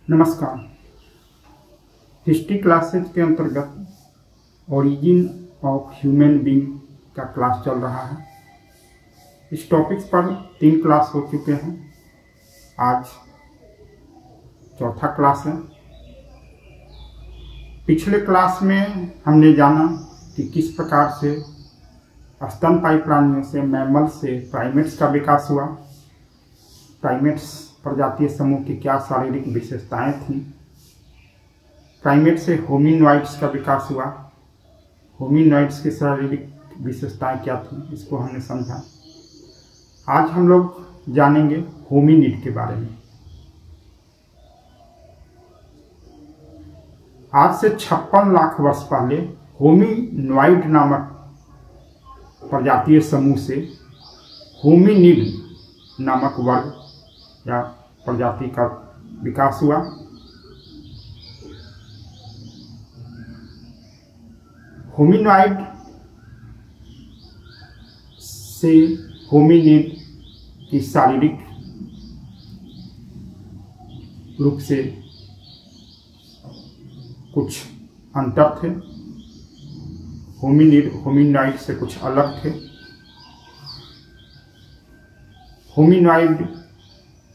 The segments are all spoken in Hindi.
नमस्कार। हिस्ट्री क्लासेज के अंतर्गत ओरिजिन ऑफ ह्यूमन बीइंग का क्लास चल रहा है। इस टॉपिक्स पर 3 क्लास हो चुके हैं। आज चौथा क्लास है। पिछले क्लास में हमने जाना कि किस प्रकार से स्तनपायी प्राणियों से, मैमल से प्राइमेट्स का विकास हुआ। प्राइमेट्स प्रजातीय समूह की क्या शारीरिक विशेषताएं थीं। प्राइमेट से होमिनॉइड्स का विकास हुआ। होमिनॉइड्स की शारीरिक विशेषताएं क्या थीं, इसको हमने समझा। आज हम लोग जानेंगे होमिनिड के बारे में। आज से 56 लाख वर्ष पहले होमिनॉइड नामक प्रजातीय समूह से होमिनिड नामक वर्ग या प्रजाति का विकास हुआ। होमिनॉइड से होमिनिड की शारीरिक रूप से कुछ अंतर थे। होमिनिड होमिनॉइड से कुछ अलग थे। होमिनॉइड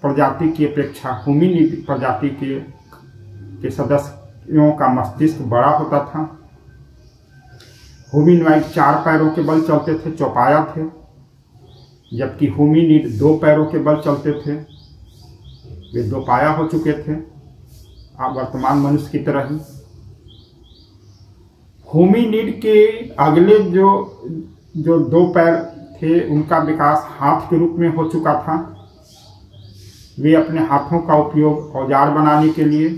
प्रजाति की अपेक्षा होमिनिड प्रजाति के सदस्यों का मस्तिष्क बड़ा होता था। होमिनॉइड 4 पैरों के बल चलते थे, चौपाया थे, जबकि होमिनिड 2 पैरों के बल चलते थे। वे 2 पाया हो चुके थे, अब वर्तमान मनुष्य की तरह ही। होमिनिड के अगले जो 2 पैर थे, उनका विकास हाथ के रूप में हो चुका था। वे अपने हाथों का उपयोग औजार बनाने के लिए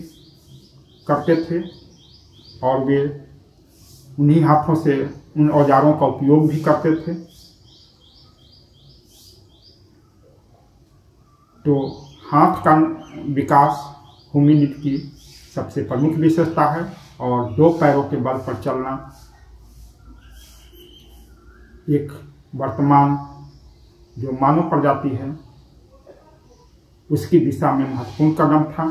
करते थे और वे उन्हीं हाथों से उन औजारों का उपयोग भी करते थे। तो हाथ का विकास होमिनिड की सबसे प्रमुख विशेषता है और 2 पैरों के बल पर चलना एक वर्तमान जो मानव प्रजाति है उसकी दिशा में महत्वपूर्ण कदम था।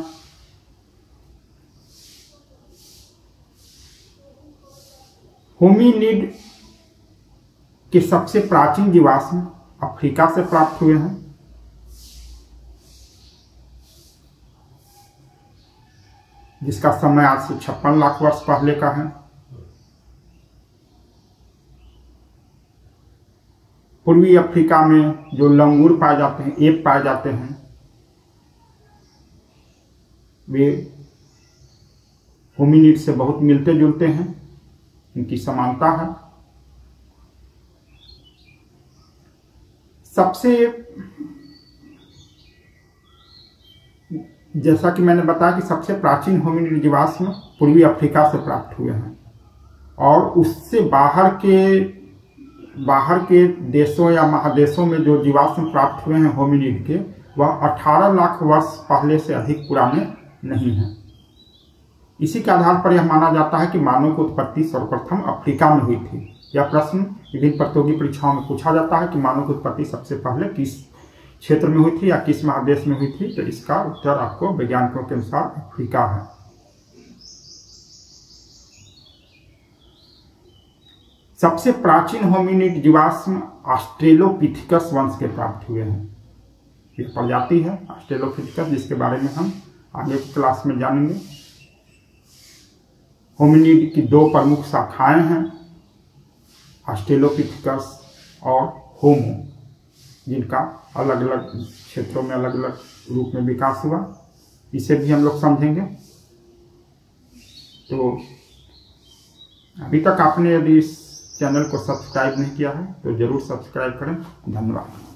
होमिनिड के सबसे प्राचीन जीवाश्म अफ्रीका से प्राप्त हुए हैं। जिसका समय आज से 56 लाख वर्ष पहले का है। पूर्वी अफ्रीका में जो लंगूर पाए जाते हैं, एप पाए जाते हैं, वे होमिनिड से बहुत मिलते जुलते हैं। इनकी समानता है। जैसा कि मैंने बताया कि सबसे प्राचीन होमिनिड जीवाश्म पूर्वी अफ्रीका से प्राप्त हुए हैं और उससे बाहर के देशों या महादेशों में जो जीवाश्म प्राप्त हुए हैं होमिनिड के, वह 18 लाख वर्ष पहले से अधिक पुराने नहीं है। इसी के आधार पर यह माना जाता है कि मानव की उत्पत्ति सर्वप्रथम अफ्रीका में हुई थी। यह प्रश्न विभिन्न प्रतियोगी परीक्षाओं में पूछा जाता है कि मानव की उत्पत्ति सबसे पहले किस क्षेत्र में हुई थी या किस महादेश में हुई थी। तो इसका उत्तर आपको वैज्ञानिकों के अनुसार अफ्रीका है। सबसे प्राचीन होमिनिड जीवाश्म ऑस्ट्रेलोपिथेकस वंश के प्राप्त हुए हैं। एक प्रजाति है ऑस्ट्रेलोपिथेकस, जिसके बारे में हम आगे की क्लास में जानेंगे। होमिनिड की 2 प्रमुख शाखाएं हैं, ऑस्ट्रेलोपिथेकस और होमो, जिनका अलग अलग क्षेत्रों में अलग अलग रूप में विकास हुआ। इसे भी हम लोग समझेंगे। तो अभी तक आपने यदि इस चैनल को सब्सक्राइब नहीं किया है तो जरूर सब्सक्राइब करें। धन्यवाद।